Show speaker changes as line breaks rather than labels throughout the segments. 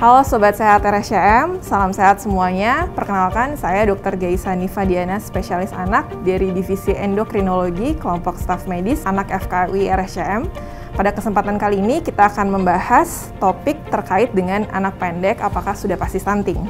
Halo Sobat Sehat RSCM, salam sehat semuanya. Perkenalkan, saya Dr. Gaisa Nifadiana, spesialis anak dari Divisi Endokrinologi, kelompok staf medis anak FKUI RSCM. Pada kesempatan kali ini kita akan membahas topik terkait dengan anak pendek, apakah sudah pasti stunting.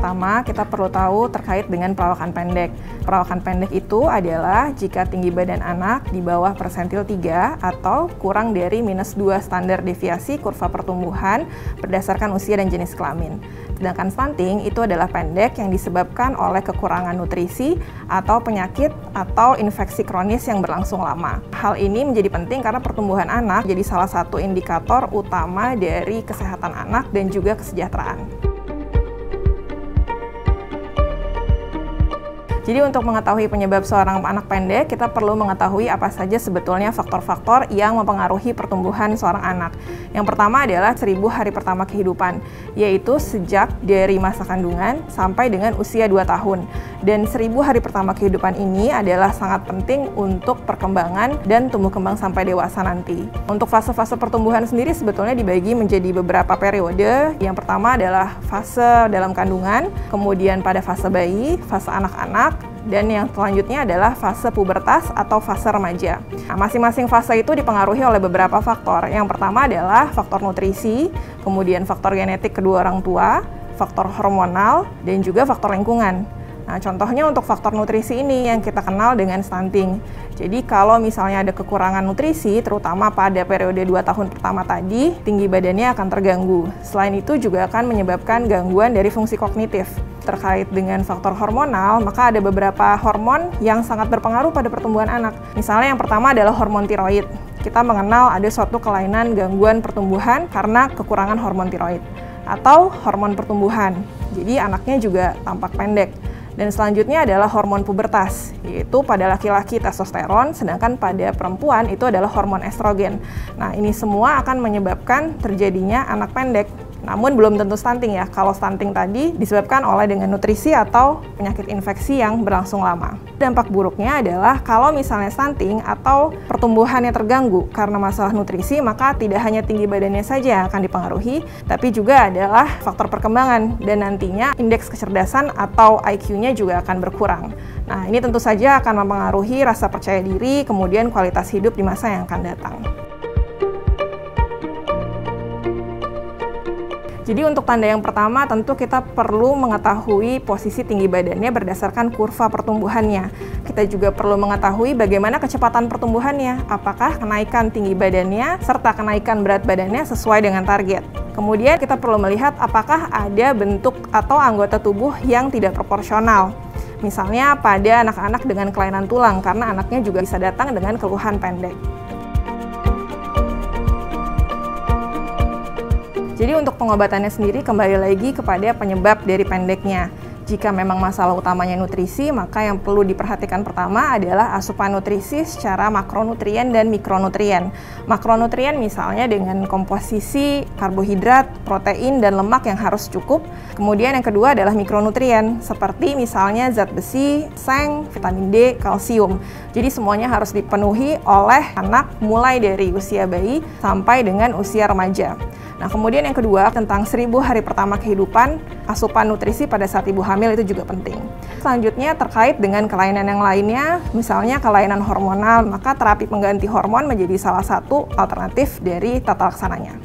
Pertama, kita perlu tahu terkait dengan perawakan pendek. Perawakan pendek itu adalah jika tinggi badan anak di bawah persentil 3 atau kurang dari -2 standar deviasi kurva pertumbuhan berdasarkan usia dan jenis kelamin. Sedangkan stunting itu adalah pendek yang disebabkan oleh kekurangan nutrisi atau penyakit atau infeksi kronis yang berlangsung lama. Hal ini menjadi penting karena pertumbuhan anak jadi salah satu indikator utama dari kesehatan anak dan juga kesejahteraan. Jadi untuk mengetahui penyebab seorang anak pendek, kita perlu mengetahui apa saja sebetulnya faktor-faktor yang mempengaruhi pertumbuhan seorang anak. Yang pertama adalah 1000 hari pertama kehidupan, yaitu sejak dari masa kandungan sampai dengan usia 2 tahun. Dan 1000 hari pertama kehidupan ini adalah sangat penting untuk perkembangan dan tumbuh kembang sampai dewasa nanti. Untuk fase-fase pertumbuhan sendiri sebetulnya dibagi menjadi beberapa periode. Yang pertama adalah fase dalam kandungan, kemudian pada fase bayi, fase anak-anak, dan yang selanjutnya adalah fase pubertas atau fase remaja. Nah, masing-masing fase itu dipengaruhi oleh beberapa faktor. Yang pertama adalah faktor nutrisi, kemudian faktor genetik kedua orang tua, faktor hormonal, dan juga faktor lingkungan. Nah, contohnya untuk faktor nutrisi ini yang kita kenal dengan stunting. Jadi kalau misalnya ada kekurangan nutrisi, terutama pada periode 2 tahun pertama tadi, tinggi badannya akan terganggu. Selain itu juga akan menyebabkan gangguan dari fungsi kognitif. Terkait dengan faktor hormonal, maka ada beberapa hormon yang sangat berpengaruh pada pertumbuhan anak. Misalnya yang pertama adalah hormon tiroid. Kita mengenal ada suatu kelainan gangguan pertumbuhan karena kekurangan hormon tiroid. Atau hormon pertumbuhan, jadi anaknya juga tampak pendek. Dan selanjutnya adalah hormon pubertas, yaitu pada laki-laki testosteron, sedangkan pada perempuan itu adalah hormon estrogen. Nah, ini semua akan menyebabkan terjadinya anak pendek. Namun belum tentu stunting ya, kalau stunting tadi disebabkan oleh dengan nutrisi atau penyakit infeksi yang berlangsung lama. Dampak buruknya adalah kalau misalnya stunting atau pertumbuhannya terganggu karena masalah nutrisi, maka tidak hanya tinggi badannya saja yang akan dipengaruhi, tapi juga adalah faktor perkembangan dan nantinya indeks kecerdasan atau IQ-nya juga akan berkurang. Nah, ini tentu saja akan mempengaruhi rasa percaya diri, kemudian kualitas hidup di masa yang akan datang. Jadi untuk tanda yang pertama tentu kita perlu mengetahui posisi tinggi badannya berdasarkan kurva pertumbuhannya. Kita juga perlu mengetahui bagaimana kecepatan pertumbuhannya, apakah kenaikan tinggi badannya serta kenaikan berat badannya sesuai dengan target. Kemudian kita perlu melihat apakah ada bentuk atau anggota tubuh yang tidak proporsional. Misalnya pada anak-anak dengan kelainan tulang, karena anaknya juga bisa datang dengan keluhan pendek. Jadi untuk pengobatannya sendiri kembali lagi kepada penyebab dari pendeknya. Jika memang masalah utamanya nutrisi, maka yang perlu diperhatikan pertama adalah asupan nutrisi secara makronutrien dan mikronutrien. Makronutrien misalnya dengan komposisi karbohidrat, protein, dan lemak yang harus cukup. Kemudian yang kedua adalah mikronutrien, seperti misalnya zat besi, seng, vitamin D, kalsium. Jadi semuanya harus dipenuhi oleh anak mulai dari usia bayi sampai dengan usia remaja. Nah, kemudian yang kedua, tentang 1000 hari pertama kehidupan, asupan nutrisi pada saat ibu hamil itu juga penting. Selanjutnya, terkait dengan kelainan yang lainnya, misalnya kelainan hormonal, maka terapi pengganti hormon menjadi salah satu alternatif dari tata laksananya.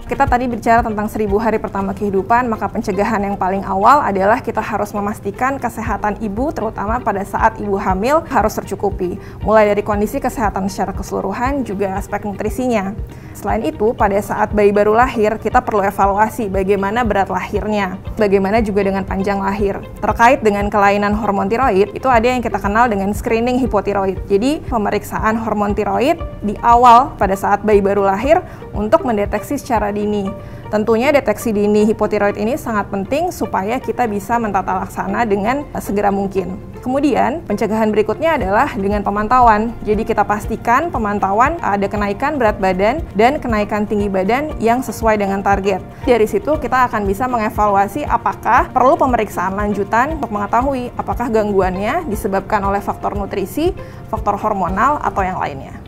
Kita tadi bicara tentang 1000 hari pertama kehidupan, maka pencegahan yang paling awal adalah kita harus memastikan kesehatan ibu, terutama pada saat ibu hamil, harus tercukupi. Mulai dari kondisi kesehatan secara keseluruhan, juga aspek nutrisinya. Selain itu, pada saat bayi baru lahir, kita perlu evaluasi bagaimana berat lahirnya, bagaimana juga dengan panjang lahir. Terkait dengan kelainan hormon tiroid, itu ada yang kita kenal dengan screening hipotiroid. Jadi, pemeriksaan hormon tiroid di awal pada saat bayi baru lahir untuk mendeteksi secara dini. Tentunya deteksi dini hipotiroid ini sangat penting supaya kita bisa mentata laksana dengan segera mungkin. Kemudian, pencegahan berikutnya adalah dengan pemantauan. Jadi kita pastikan pemantauan ada kenaikan berat badan dan kenaikan tinggi badan yang sesuai dengan target. Dari situ kita akan bisa mengevaluasi apakah perlu pemeriksaan lanjutan untuk mengetahui apakah gangguannya disebabkan oleh faktor nutrisi, faktor hormonal, atau yang lainnya.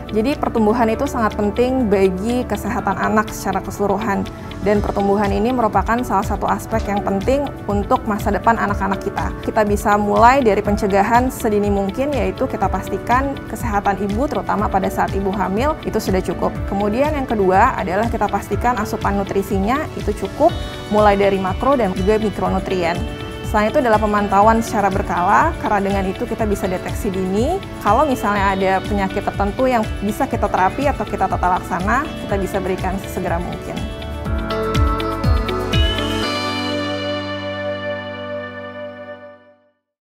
Jadi pertumbuhan itu sangat penting bagi kesehatan anak secara keseluruhan, dan pertumbuhan ini merupakan salah satu aspek yang penting untuk masa depan anak-anak kita. Kita bisa mulai dari pencegahan sedini mungkin, yaitu kita pastikan kesehatan ibu terutama pada saat ibu hamil itu sudah cukup. Kemudian yang kedua adalah kita pastikan asupan nutrisinya itu cukup, mulai dari makro dan juga mikronutrien. Selain itu adalah pemantauan secara berkala, karena dengan itu kita bisa deteksi dini. Kalau misalnya ada penyakit tertentu yang bisa kita terapi atau kita tata laksana, kita bisa berikan sesegera mungkin.